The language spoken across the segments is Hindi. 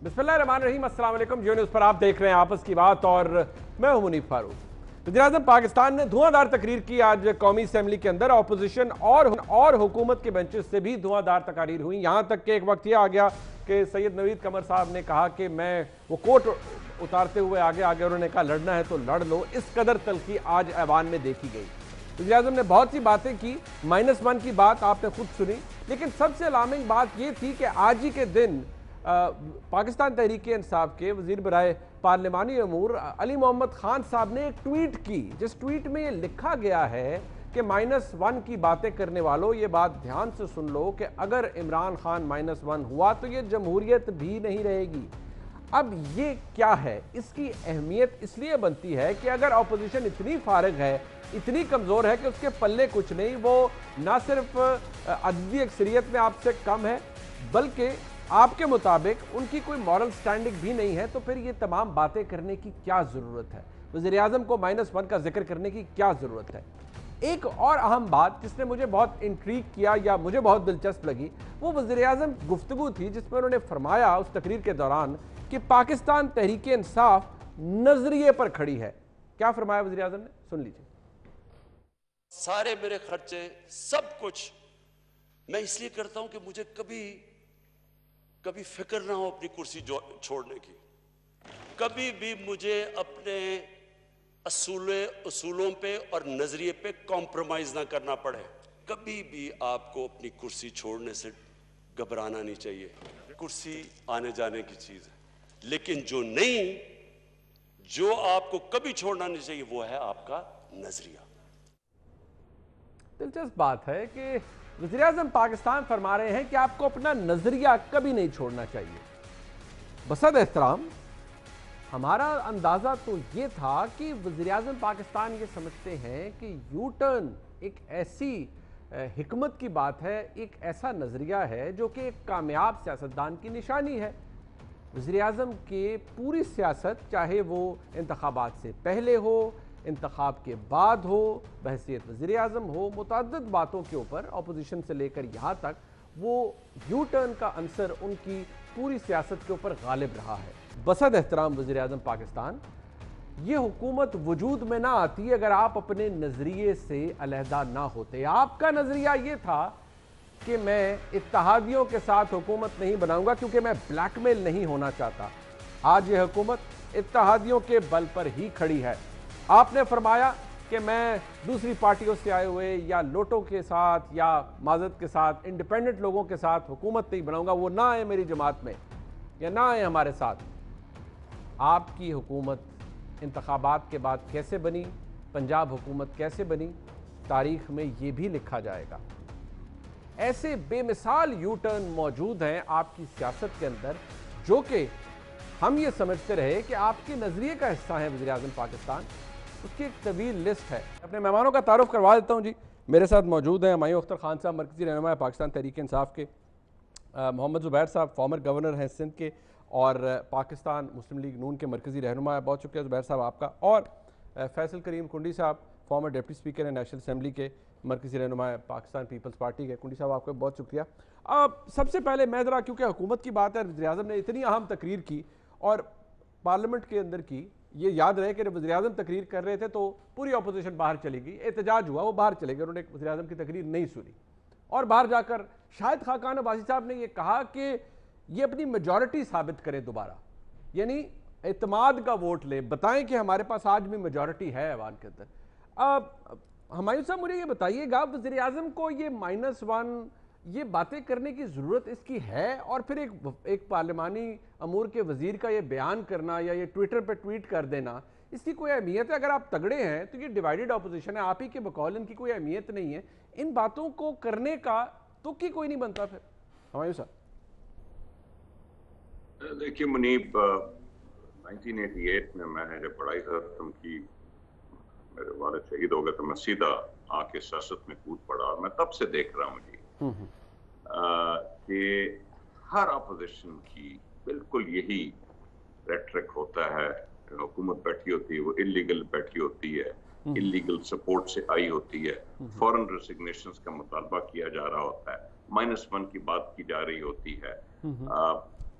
बिस्मिल्लाहिर्रहमानिर्रहीम, अस्सलाम वालेकुम। जियो न्यूज़ पर आप देख रहे हैं आपस की बात और मैं हूं मुनीफ फारूक। वज़ीर-ए-आज़म पाकिस्तान ने धुआंधार तकरीर की आज कौमी असेंबली के अंदर। ऑपोजिशन और हुकूमत के बेंचेस से भी धुआंधार तकारीर हुई। यहां तक कि एक वक्त यह आ गया कि सैयद नवीद कमर साहब ने कहा कि मैं वो कोट उतारते हुए आगे आगे उन्होंने कहा लड़ना है तो लड़ लो। इस कदर तलखी आज ऐवान में देखी गई। वज़ीर-ए-आज़म ने बहुत सी बातें की, -1 की बात आपने खुद सुनी, लेकिन सबसे अलार्मिंग बात यह थी कि आज ही के दिन पाकिस्तान तहरीक इंसाफ के वज़ीर बराए पार्लिमानी अमूर अली मोहम्मद खान साहब ने एक ट्वीट की, जिस ट्वीट में ये लिखा गया है कि -1 की बातें करने वालों, ये बात ध्यान से सुन लो कि अगर इमरान खान -1 हुआ तो ये जमहूरियत भी नहीं रहेगी। अब ये क्या है? इसकी अहमियत इसलिए बनती है कि अगर अपोजिशन इतनी फारिग है, इतनी कमज़ोर है कि उसके पल्ले कुछ नहीं, वो ना सिर्फ अददी अक्सरियत में आपसे कम है बल्कि आपके मुताबिक उनकी कोई मॉरल स्टैंडिंग भी नहीं है, तो फिर ये तमाम बातें करने की क्या ज़रूरत है? वज़ीर-ए-आज़म को -1 का जिक्र करने की क्या ज़रूरत है? एक और अहम बात जिसने मुझे बहुत इंट्रीग किया या मुझे बहुत दिलचस्प लगी, वो वज़ीर-ए-आज़म गुफ्तगू थी जिसमें उन्होंने फरमाया उस तकरीर के दौरान कि पाकिस्तान तहरीक इंसाफ नजरिए पर खड़ी है। क्या फरमाया वज़ीर-ए-आज़म ने? सुन लीजिए। सारे मेरे खर्चे सब कुछ मैं इसलिए करता हूं कि मुझे कभी फिक्र ना हो अपनी कुर्सी छोड़ने की, कभी भी मुझे अपने असूलों पे और नजरिए पे कॉम्प्रोमाइज ना करना पड़े। कभी भी आपको अपनी कुर्सी छोड़ने से घबराना नहीं चाहिए। कुर्सी आने जाने की चीज है, लेकिन जो आपको कभी छोड़ना नहीं चाहिए वो है आपका नजरिया। दिलचस्प बात है कि वज़ीर-ए-आज़म पाकिस्तान फरमा रहे हैं कि आपको अपना नजरिया कभी नहीं छोड़ना चाहिए। बसद एहतराम, हमारा अंदाजा तो ये था कि वज़ीर-ए-आज़म पाकिस्तान ये समझते हैं कि यू टर्न एक ऐसी हिकमत की बात है, एक ऐसा नजरिया है जो कि एक कामयाब सियासतदान की निशानी है। वज़ीर-ए-आज़म के पूरी सियासत, चाहे वो इंतखाबात से पहले हो, इंतखाब के बाद हो, बहसियत वज़ीर-ए-आज़म हो, मुतअद्दिद बातों के ऊपर अपोजिशन से लेकर यहाँ तक वो यू टर्न का अंसर उनकी पूरी सियासत के ऊपर गालिब रहा है। बसद एहतराम वज़ीर-ए-आज़म पाकिस्तान, ये हुकूमत वजूद में ना आती अगर आप अपने नज़रिए से अलहदा ना होते। आपका नज़रिया ये था कि मैं इत्तेहादियों के साथ हुकूमत नहीं बनाऊंगा क्योंकि मैं ब्लैकमेल नहीं होना चाहता। आज ये हुकूमत इत्तेहादियों के बल पर ही खड़ी है। आपने फरमाया कि मैं दूसरी पार्टियों से आए हुए या लोटों के साथ या माजद के साथ, इंडिपेंडेंट लोगों के साथ हुकूमत नहीं बनाऊंगा, वो ना आए मेरी जमात में या ना आए हमारे साथ। आपकी हुकूमत इंतखाबात के बाद कैसे बनी, पंजाब हुकूमत कैसे बनी, तारीख में ये भी लिखा जाएगा। ऐसे बेमिसाल यू टर्न मौजूद हैं आपकी सियासत के अंदर, जो कि हम ये समझते रहे कि आपके नज़रिए का हिस्सा है वज़ीर-ए-आज़म पाकिस्तान। उसकी एक तवील लिस्ट है। अपने मेहमानों का तारुफ करवा देता हूँ जी। मेरे साथ मौजूद हैं हुमायूं अख्तर खान साहब, मरकज़ी रहनुमा पाकिस्तान तहरीक इंसाफ के, मोहम्मद ज़ुबैर साहब फॉर्मर गवर्नर हैं सिंध के और पाकिस्तान मुस्लिम लीग नून के मरकज़ी रहनुमा है। बहुत शुक्रिया ज़ुबैर साहब आपका। और फैसल करीम कुंडी साहब फॉर्मर डिप्टी स्पीकर हैं नेशनल असम्बली के, मरकज़ी रहनुमा पाकिस्तान पीपल्स पार्टी के। कुंडी साहब आपका बहुत शुक्रिया। सबसे पहले मैं ज़रा, क्योंकि हुकूमत की बात है, वज़ीर-ए-आज़म ने इतनी अहम तकरीर की और पार्लियामेंट के अंदर की, ये याद रहे कि जब वज़ीर-ए-आज़म तकरीर कर रहे थे तो पूरी अपोजिशन बाहर चली गई, एहतजाज हुआ, वो बाहर चले गए, उन्होंने वज़ीर-ए-आज़म की तकरीर नहीं सुनी। और बाहर जाकर शाहिद खाकान अब्बासी साहब ने यह कहा कि ये अपनी मेजॉरिटी साबित करें दोबारा, यानी एतमाद का वोट ले, बताएं कि हमारे पास आज भी मेजॉरिटी है ऐवान के अंदर। हुमायूं साहब मुझे ये बताइएगा, वज़ीर-ए-आज़म को ये -1 ये बातें करने की ज़रूरत इसकी है? और फिर एक पार्लिमानी अमूर के वज़ीर का ये बयान करना या ये ट्विटर पर ट्वीट कर देना, इसकी कोई अहमियत है? अगर आप तगड़े हैं तो ये डिवाइडेड अपोजिशन है, आप ही के बकौल इनकी कोई अहमियत नहीं है। इन बातों को करने का तो की कोई नहीं बनता फिर। हुमायूं साहब देखिए मुनीब, 1988 में मैंने जब पढ़ाई खत्म की, मेरे वालिद शहीद हो गए, तो मैं सीधा आके सियासत में कूद पड़ा और मैं तब से देख रहा हूँ जी कि हर अपोजिशन की बिल्कुल यही रेट्रिक होता है। हुकूमत बैठी होती है वो इलीगल बैठी होती है, इलीगल सपोर्ट से आई होती है, फॉरेन रेसिग्नेशंस का मुतालबा किया जा रहा होता है, -1 की बात की जा रही होती है।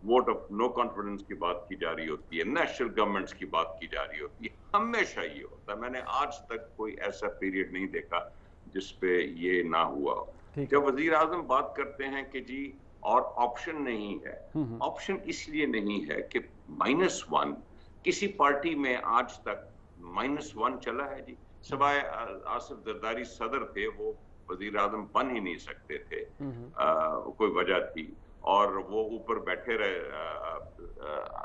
वोट ऑफ नो कॉन्फिडेंस की बात की जा रही होती है, नेशनल गवर्नमेंट्स की बात की जा रही होती है, हमेशा ये होता है। मैंने आज तक कोई ऐसा पीरियड नहीं देखा जिसपे ये ना हुआ हो। जब वजीर आजम बात करते हैं कि जी और ऑप्शन नहीं है, ऑप्शन इसलिए नहीं है कि -1 किसी पार्टी में आज तक -1 चला है जी। सवाए आसिफ जरदारी सदर थे, वो वजीर आजम बन ही नहीं सकते थे, कोई वजह थी, और वो ऊपर बैठे रहे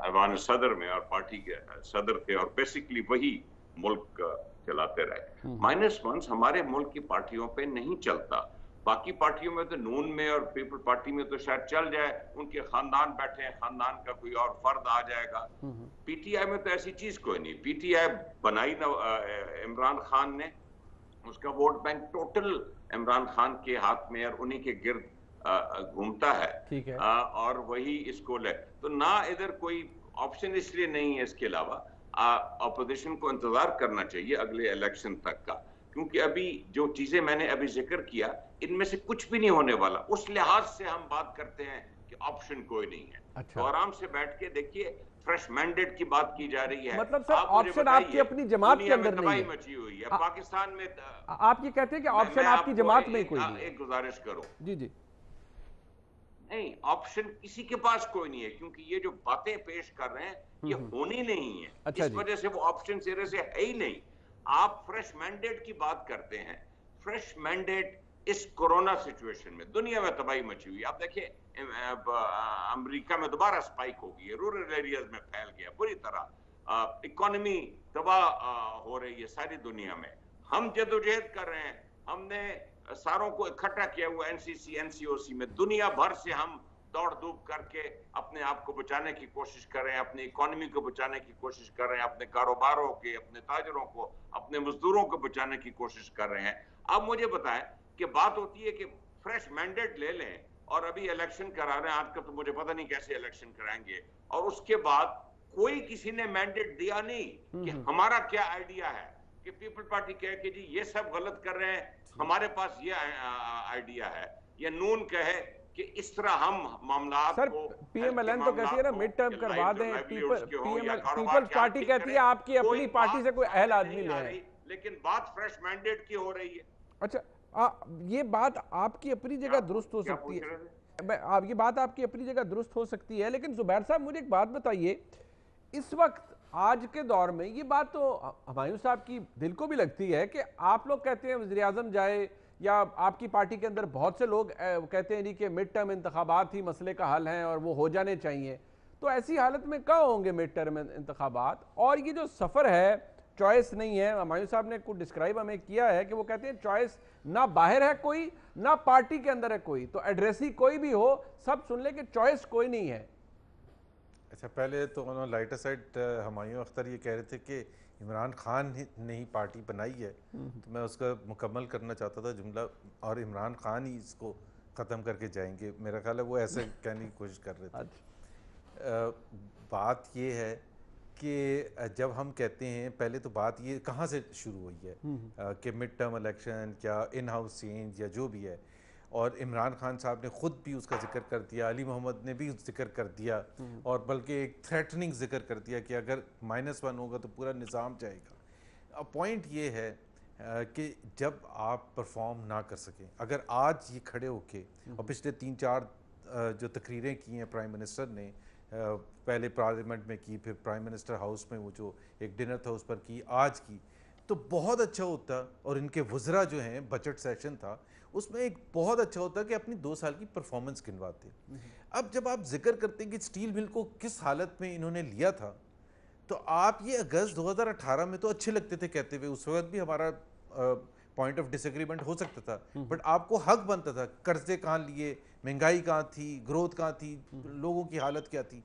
ऐवान सदर में और पार्टी के सदर थे और बेसिकली वही मुल्क चलाते रहे। -1 हमारे मुल्क की पार्टियों पे नहीं चलता। बाकी पार्टियों में तो नून में और पीपल पार्टी में तो शायद चल जाए, उनके खानदान बैठे हैं, खानदान का कोई और फर्द आ जाएगा। पीटीआई में तो ऐसी चीज कोई नहीं। पीटीआई बनाई ना इमरान खान ने, उसका vote bank total Imran Khan के हाथ में और उन्हीं के गिर्द घूमता है, ठीक है। और वही इसको ले, तो ना इधर कोई ऑप्शन इसलिए नहीं है। इसके अलावा अपोजिशन को इंतजार करना चाहिए अगले इलेक्शन तक का, क्योंकि अभी जो चीजें मैंने अभी जिक्र किया, इनमें से कुछ भी नहीं होने वाला। उस लिहाज से हम बात करते हैं कि ऑप्शन कोई नहीं है। अच्छा। तो आराम से बैठ के देखिए, फ्रेश मैंडेट की बात की जा रही है। मतलब सर ऑप्शन आपकी अपनी जमात के अंदर नहीं है, मची हुई है पाकिस्तान में। आप ये कहते हैं कि ऑप्शन आपकी जमात में कोई नहीं है। एक गुजारिश करो जी जी। नहीं, ऑप्शन किसी के पास कोई नहीं है, क्योंकि ये जो बातें पेश कर रहे हैं ये होनी नहीं है। अच्छा, इस वजह से वो ऑप्शन सिरे से है ही नहीं। आप फ्रेश मैंडेट की बात करते हैं। फ्रेश मैंडेट इस कोरोना सिचुएशन में दुनिया में तबाही मची हुई है। आप देखिए अमेरिका में दोबारा स्पाइक हो गई है, रूरल एरियाज में फैल गया बुरी तरह, इकोनॉमी तबाह हो रही है सारी दुनिया में। हम जदोजहद कर रहे हैं, हमने सारों को इकट्ठा किया हुआ एनसीसी एनसीओसी में, दुनिया भर से हम दौड़ धूप करके अपने आप को बचाने की कोशिश कर रहे हैं, अपनी इकोनॉमी को बचाने की कोशिश कर रहे हैं, अपने कारोबारों के, अपने ताजरों को, अपने मजदूरों को बचाने की कोशिश कर रहे हैं। अब मुझे बताएं कि बात होती है कि फ्रेश मैंडेट ले लें और अभी इलेक्शन करा रहे हैं। आज का तो मुझे पता नहीं कैसे इलेक्शन कराएंगे, और उसके बाद कोई किसी ने मैंडेट दिया नहीं कि हमारा क्या आइडिया है, कि पीपल पार्टी कहे कि जी ये सब गलत कर रहे हैं, हमारे पास ये आइडिया है, या नून कहे कि इस तरह हम मामला को। पीएमएलएन तो कहती है ना मिड टर्म करवा दें, पीपल्स पार्टी कहती है आपकी अपनी पार्टी से कोई अहल आदमी नहीं है, लेकिन बात फ्रेश मैंडेट की हो रही है। अच्छा, ये बात आपकी अपनी जगह दुरुस्त हो सकती है, आप ये बात आपकी अपनी जगह दुरुस्त हो सकती है, लेकिन जुबैर साहब मुझे एक बात बताइए, इस वक्त आज के दौर में ये बात तो हुमायूं साहब की दिल को भी लगती है कि आप लोग कहते हैं वज़ीर आज़म जाए, या आपकी पार्टी के अंदर बहुत से लोग कहते हैं कि मिड टर्म इंतखाबात ही मसले का हल हैं और वो हो जाने चाहिए, तो ऐसी हालत में कहाँ होंगे मिड टर्म इंतखाबात? और ये जो सफ़र है, चॉइस नहीं है, हुमायूं साहब ने कुछ डिस्क्राइब हमें किया है कि वो कहते हैं चॉइस ना बाहर है कोई, ना पार्टी के अंदर है कोई, तो एड्रेसी कोई भी हो सब सुन ले कि चॉइस कोई नहीं है। अच्छा, पहले तो उन्होंने लाइटर साइड हुमायूं अख्तर ये कह रहे थे कि इमरान खान ने ही पार्टी बनाई है, तो मैं उसका मुकम्मल करना चाहता था जुमला, और इमरान खान ही इसको ख़त्म करके जाएंगे। मेरा ख्याल है वो ऐसे कहने की कोशिश कर रहे थे। बात ये है कि जब हम कहते हैं, पहले तो बात ये कहाँ से शुरू हुई है कि मिड टर्म इलेक्शन या इन हाउस चेंज या जो भी है, और इमरान खान साहब ने ख़ुद भी उसका जिक्र कर दिया, अली मोहम्मद ने भी जिक्र कर दिया, और बल्कि एक थ्रेटनिंग जिक्र कर दिया कि अगर -1 होगा तो पूरा निज़ाम जाएगा। अब पॉइंट ये है कि जब आप परफॉर्म ना कर सकें, अगर आज ये खड़े होके, और पिछले 3-4 जो तकरीरें की हैं प्राइम मिनिस्टर ने, पहले पार्लियामेंट में की, फिर प्राइम मिनिस्टर हाउस में वो जो एक डिनर था उस पर की, आज की, तो बहुत अच्छा होता। और इनके वज़रा जो हैं, बजट सेशन था उसमें एक बहुत अच्छा होता कि अपनी 2 साल की परफॉर्मेंस गिनवाते। अब जब आप जिक्र करते हैं कि स्टील मिल को किस हालत में इन्होंने लिया था, तो आप ये अगस्त 2018 में तो अच्छे लगते थे कहते हुए, उस वक्त भी हमारा पॉइंट ऑफ डिसएग्रीमेंट हो सकता था, बट आपको हक बनता था। कर्जे कहाँ लिए, महंगाई कहाँ थी, ग्रोथ कहाँ थी, लोगों की हालत क्या थी,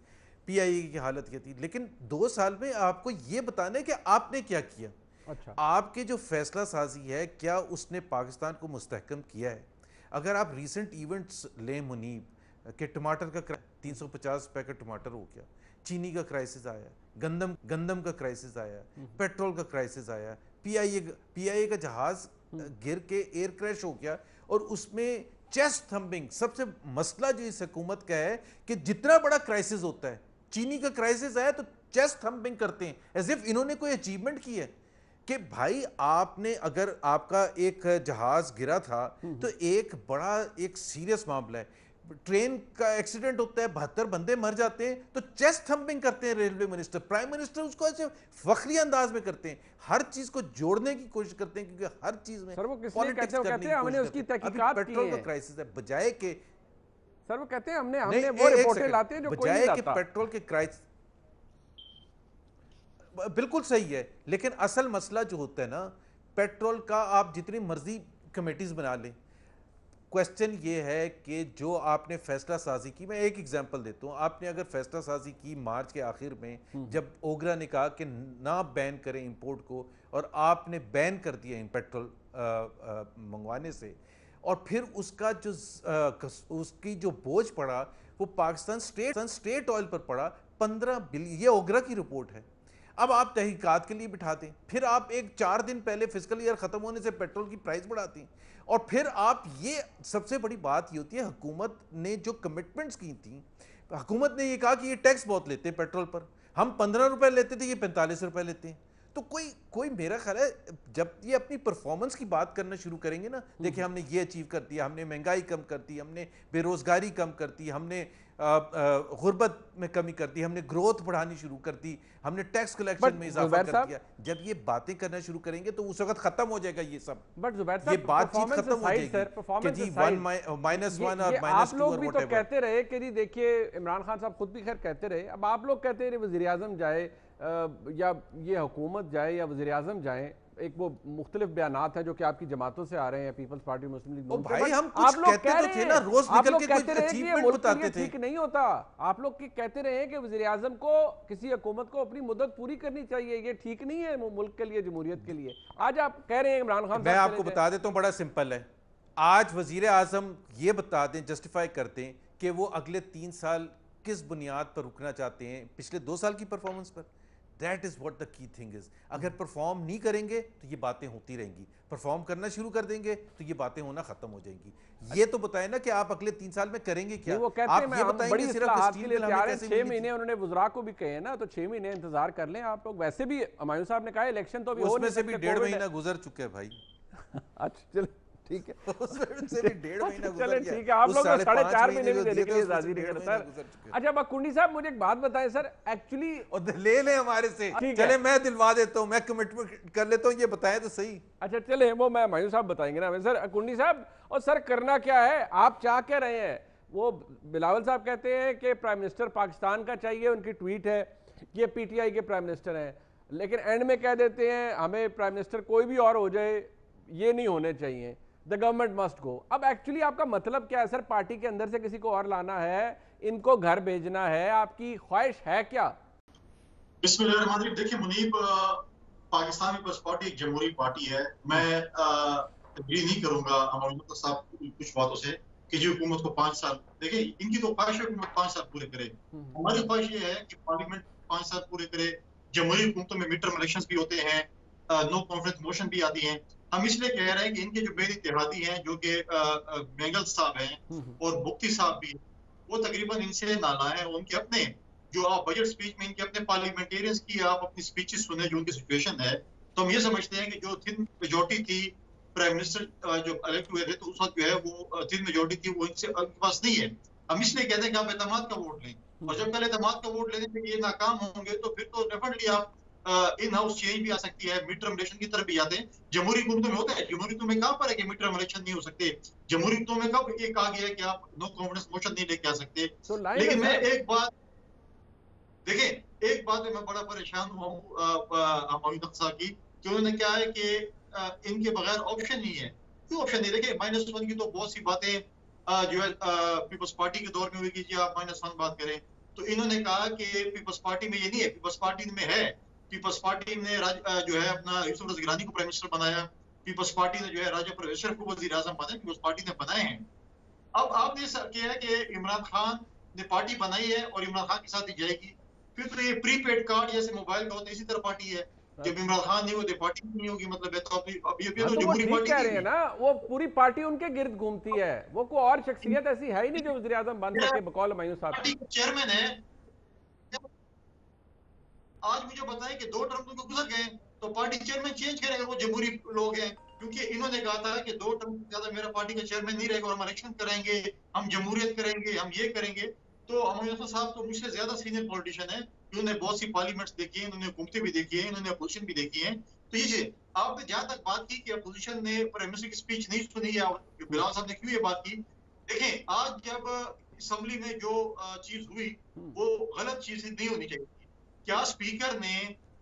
पीआईए की हालत क्या थी, लेकिन 2 साल में आपको ये बताना है कि आपने क्या किया। अच्छा, आपके जो फैसला साजी है, क्या उसने पाकिस्तान को मुस्तहकम किया है? अगर आप रीसेंट इवेंट्स लें मुनीब, कि टमाटर का 350 रुपए का टमाटर हो गया, चीनी का क्राइसिस आया, गंदम का क्राइसिस आया, पेट्रोल का क्राइसिस आया, पीआईए का जहाज गिर के एयर क्रैश हो गया, और उसमें चेस्ट थम्बिंग सबसे मसला जो इस हुकूमत का है कि जितना बड़ा क्राइसिस होता है, चीनी का क्राइसिस आया तो चेस्ट थम्बिंग करते हैं एज इफ इन्होंने कोई अचीवमेंट की है कि भाई आपने, अगर आपका एक जहाज गिरा था तो एक बड़ा एक सीरियस मामला है, ट्रेन का एक्सीडेंट होता है, 72 बंदे मर जाते हैं, तो चेस्ट थम्पिंग करते हैं रेलवे मिनिस्टर, प्राइम मिनिस्टर उसको ऐसे फखरी अंदाज में करते हैं, हर चीज को जोड़ने की कोशिश करते हैं क्योंकि हर चीज में सर वो किस लिए पॉलिटिक्स कहते हैं, वो करने कहते हैं की हमने कोशिश उसकी करते हैं। अभी तहकीकात पेट्रोल की का है। क्राइसिस है, बजाय के सर वो कहते हैं हमने नहीं, वो एक रिपोर्टें सेकंड, लाते हैं जो कोई नहीं बजाय कि लाता। पेट्रोल के क्राइसिस, बिल्कुल सही है, लेकिन असल मसला जो होता है ना, पेट्रोल का आप जितनी मर्जी कमेटीज बना लें, क्वेश्चन ये है कि जो आपने फैसला साजी की, मैं एक एग्जांपल देता हूँ, आपने अगर फैसला साजी की मार्च के आखिर में जब ओगरा ने कहा कि ना बैन करें इंपोर्ट को, और आपने बैन कर दिया इन पेट्रोल मंगवाने से, और फिर उसका जो उसकी जो बोझ पड़ा वो पाकिस्तान स्टेट ऑयल पर पड़ा 15 बिलियन, ये ओगरा की रिपोर्ट है। अब आप तहकीकात के लिए बिठा दें, फिर आप एक 4 दिन पहले फिस्कल ईयर खत्म होने से पेट्रोल की प्राइस बढ़ाती हैं, और फिर आप, ये सबसे बड़ी बात ये होती है, हुकूमत ने जो कमिटमेंट्स की थी, हुकूमत ने ये कहा कि ये टैक्स बहुत लेते हैं पेट्रोल पर, हम 15 रुपए लेते थे, ये 45 रुपए लेते हैं, तो कोई मेरा ख्याल है जब ये अपनी परफॉर्मेंस की बात करना शुरू करेंगे ना, देखिए हमने ये अचीव कर दिया, हमने महंगाई कम कर दी, हमने बेरोजगारी कम कर दी, हमने गुर्बत में कमी कर दी, हमने ग्रोथ बढ़ानी शुरू कर दी, हमने टैक्स कलेक्शन में इजाफा कर दिया, जब ये बातें करना शुरू करेंगे तो उस वक्त खत्म हो जाएगा ये सब। बट जुबैर साहब, ये बातचीत खत्म हो जाएगी कि जी -1 और -2 आप लोग भी और तो whatever। कहते रहे कि जी देखिए, इमरान खान साहब खुद भी खैर कहते रहे, अब आप लोग कहते रहे वज़ीर आज़म जाए या ये हुकूमत जाए या वज़ीर आज़म जाए, एक वो मुख्तलिफ बयानात हैं जो कि आपकी जमातों से आ रहे हैं, पीपल्स पार्टी, मुस्लिम लीग, भाई हम कुछ कहते तो थे ना, रोज निकल के कुछ अचीवमेंट बताते थे। ठीक नहीं होता, आप लोग कहते रहे कि वज़ीर आज़म को, किसी हुकूमत को अपनी मुद्दत पूरी करनी चाहिए, ये ठीक नहीं है मुल्क के लिए, जमहूरियत के लिए। आज आप कह रहे हैं इमरान खान, मैं आपको बता देता हूँ, बड़ा सिंपल है, आज वज़ीर आज़म ये बता दें, जस्टिफाई कर दें कि वो अगले 3 साल किस बुनियाद पर रुकना चाहते हैं, पिछले 2 साल की परफॉर्मेंस पर। That is what the key thing is. अगर परफॉर्म नहीं करेंगे तो ये बातें होती रहेंगी, परफॉर्म करना शुरू कर देंगे तो ये बातें होना खत्म हो जाएंगी। ये तो बताएं ना कि आप अगले 3 साल में करेंगे क्या? वो कहते आप हैं ये हम बताएंगे बड़ी सिर्फ इस्लाहात स्टील के लिए मिल तैयार हमें हैं, कैसे 6 मिली महीने उन्होंने वज़रा को भी कहे हैं ना, तो 6 महीने इंतजार कर लें आप लोग। वैसे भी हुमायूं साहब ने कहा इलेक्शन तो अभी हो नहीं उसमें से भी सकते, 1.5 कोविड है। महीना गुजर चुके हैं भाई। अच्छा चलो ठीक है, उसमें से भी 1.5 महीना गुजर चले गया। ठीक है, आप उस लोग 4.5 महीने भी जो देने दिए के थे, लिए उसमें राजी से नहीं 1.5 करते महीना सर। गुजर चुके हैं। अच्छा बकुंडी साहब, मुझे एक बात बताएं सर, एक्चुअली और ले लें हमारे से, ठीक है। चले मैं दिलवा देता हूँ, मैं कमिटमेंट कर लेता हूँ, ये बताएं तो सही। अच्छा चले, वो मैं हुमायूं साहब बताएंगे ना सर, कुंडी साहब। और सर करना क्या है, आप चाह क्या रहे हैं? वो बिलावल साहब कहते हैं कि प्राइम मिनिस्टर पाकिस्तान का चाहिए, उनकी ट्वीट है, ये पीटीआई के प्राइम मिनिस्टर हैं, लेकिन एंड में कह देते हैं हमें प्राइम मिनिस्टर कोई भी और हो जाए, ये नहीं होने चाहिए, द गवर्नमेंट मस्ट गो। अब एक्चुअली आपका मतलब क्या है सर? पार्टी के अंदर से किसी को और लाना है, इनको घर भेजना है, आपकी ख्वाहिश है क्या? बिस्मिल्लाहिर्रहमानिर्रहीम। देखिए मुनीब, पाकिस्तान पीपल्स पार्टी एक जमहूरी पार्टी है। मैं एग्री नहीं करूंगा हमारे साहब कुछ बातों से कि जो हुकूमत को 5 साल, देखिए इनकी तो ख्वाहिश है हुकूमत 5 साल पूरे करे, हमारी ख्वाहिश ये है कि पार्लियामेंट 5 साल पूरे करे। जमहूरी हुकूमतों में मिड टर्म इलेक्शंस भी होते हैं, नो कॉन्फ्रेंस मोशन भी आती हैं। हम इसलिए कह रहे हैं कि इनके जो मेरे इत्तेहादी हैं, जो कि बेंगल साहब हैं और बुख्ती साहब भी, वो तकरीबन इनसे नाला है। उनके अपने जो आप बजट स्पीच में इनके अपने पार्लियामेंटेरियंस की आप अपनी स्पीचेस सुने, जो उनकी सिचुएशन है, तो हम ये समझते हैं कि जो थिन मेजॉरिटी थी, प्राइम मिनिस्टर जो इलेक्ट हुए थे, तो उस वक्त जो है वो थिन मेजॉरिटी थी, वो इनसे उनके पास नहीं है। हम इसलिए कहते हैं कि आप एतमाद का वोट लें, और जब कल एतमाद का वोट लेने में ये नाकाम होंगे तो फिर तो डेफिनेटली आप इन हाउस चेंज भी आ सकती है, मिड टर्म इलेक्शन की तरफ भी जाते हैं। जमहूरी हुकूमतों में होता है, जमहूरी हुकूमतों में कहां पर है कि मिड टर्म इलेक्शन नहीं हो सकते? जमहूरी हुकूमतों में कब ये कहा गया है कि आप नो कॉन्फिडेंस मोशन नहीं लेके आ सकते? लेकिन मैं एक बात, देखिए एक बात में मैं बड़ा परेशान हुआ हूँ अमीर साहब की, कि उन्होंने क्या है कि इनके बगैर ऑप्शन नहीं है। क्यों ऑप्शन नहीं? देखिए -1 की तो बहुत सी बातें जो है पीपल्स पार्टी के दौर में हुई कि आप -1 बात करें, तो इन्होंने कहा कि पीपल्स पार्टी में ये नहीं है, पीपल्स पार्टी में है। पीपल्स पार्टी ने जो है अपना यूसुफ रज़ा गिलानी को प्राइम मिनिस्टर बनाया, पीपल्स पार्टी ने जो है राजा परवेज अशरफ को वज़ीर आज़म बनाया, पीपल्स पार्टी ने बनाए हैं। अब आपने किया है कि इमरान खान ने पार्टी बनाई है और इमरान खान के साथ ही जाएगी, फिर तो ये प्रीपेड कार्ड जैसे मोबाइल का होता है, इसी तरह पार्टी है। जब इमरान खान नहीं होते पार्टी नहीं होगी, मतलब है तो अभी हाँ, तो तो वो जमहूरी ठीक पार्टी कह थी रहे हैं अभी। ना, वो पूरी पार्टी उनके गिर्द घूमती है, वो कोई और शख्सियत ऐसी है ही नहीं जो वज़ीर आज़म बन सके बकौल हुमायूं साहब पार्टी की। के चेयरमैन है। आज मुझे बताएं कि 2 टर्म तो गुजर गए, तो पार्टी चेयरमैन चेंज करेगा, वो जमहूरी लोग हैं, क्योंकि इन्होंने कहा था कि 2 टर्म से ज्यादा मेरा पार्टी का चेयरमैन नहीं रहेगा और हम इलेक्शन करेंगे, हम जमहूरियत करेंगे, हम ये करेंगे। तो अमर साहब तो मुझसे ज्यादा सीनियर पॉलिटिशियन है, इन्होंने बहुत सी पार्लियामेंट्स देखी है, इन्होंने हुकूमतें भी देखी है, इन्होंने अपोजिशन भी देखी है। तो ये आपने जहां तक बात की कि अपोजिशन ने प्राइम मिनिस्टर की स्पीच नहीं सुनी या बिलावल साहब ने क्यों ये बात की, देखें आज जब असेंबली में जो चीज हुई वो गलत चीज नहीं होनी चाहिए। क्या स्पीकर ने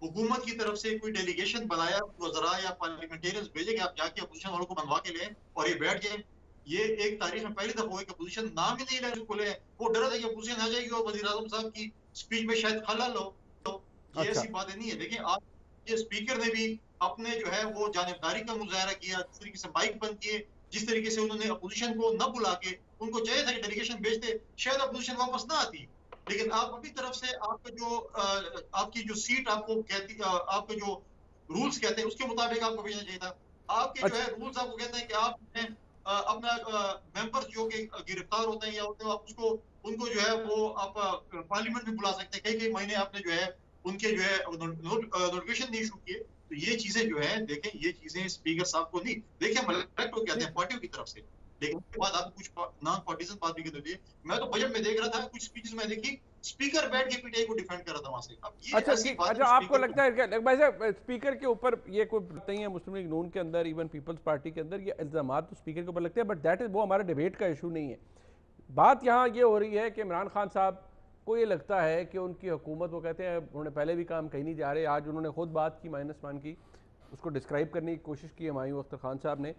हुकूमत की तरफ से कोई डेलीगेशन बनाया, वज़रा या पार्लियामेंटेरियंस भेजे कि आप जाके अपोजिशन वालों को बनवा के लें और ये बैठ जाए? ये एक तारीख में पहली दफा हुआ कि अपोजिशन नाम ही नहीं ले रहे ले, वो डर था कि अपोजिशन आ जाएगी और वज़ीर आज़म साहब की स्पीच में शायद खलल हो। तो ये अच्छा, ऐसी बातें नहीं है। देखिए आज ये स्पीकर ने भी अपने जो है वो जानिबदारी का मुजाहरा किया, जिस तरीके से माइक बंद किए, जिस तरीके से उन्होंने अपोजिशन को न बुला के, उनको चाहिए था कि डेलीगेशन भेजते, शायद अपोजिशन वापस ना आती। लेकिन आप अपनी तरफ से आपका जो आपकी जो सीट आपको कहती, आपके जो रूल्स कहते हैं उसके मुताबिक आपको भेजना चाहिए था। आपके जो है अच्छा, रूल्स आपको कहते हैं कि आप अपना मेंबर जो कि गिरफ्तार होते हैं या होते हैं, आप उसको उनको जो है वो आप पार्लियामेंट में बुला सकते हैं। कई कई महीने आपने जो है उनके जो है नोटिफिकेशन नहीं इशू किए। तो ये चीजें जो है देखें, ये चीजें स्पीकर साहब को नहीं, देखिए हम इलेक्ट हो कहते हैं ठीक। पार्टियों की तरफ से, लेकिन उसके बाद आप कुछ नॉन पार्टीजन बात भी कर दीजिए। मैं तो बजट में देख रहा था, कुछ स्पीचेस में देखी स्पीकर बैठ के पीटीआई को डिफेंड कर रहा था वहां से। अब ये अच्छा ऐसी ठीक, बात अच्छा है आपको स्पीकर लगता है कि वैसे स्पीकर के ऊपर ये कोई बात नहीं है, मुस्लिम लीग नून के अंदर, इवन पीपल्स पार्टी के अंदर ये इल्ज़ाम तो स्पीकर के ऊपर लगते हैं, बट दैट इज़ वो हमारा डिबेट का इशू नहीं है। बात यहाँ ये हो रही है कि इमरान खान साहब को ये लगता है कि उनकी हुकूमत, वो कहते हैं उन्होंने पहले भी काम कहीं नहीं जा रहे, आज उन्होंने खुद बात की -1 की, उसको डिस्क्राइब करने की कोशिश की हुमायूं अख्तर खान साहब ने,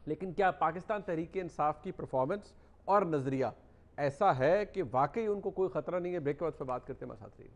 लेकिन क्या पाकिस्तान तहरीक इंसाफ की परफॉर्मेंस और नज़रिया ऐसा है कि वाकई उनको कोई ख़तरा नहीं है? ब्रेक के बाद फिर बात करते हैं हमारे साथ रहिए।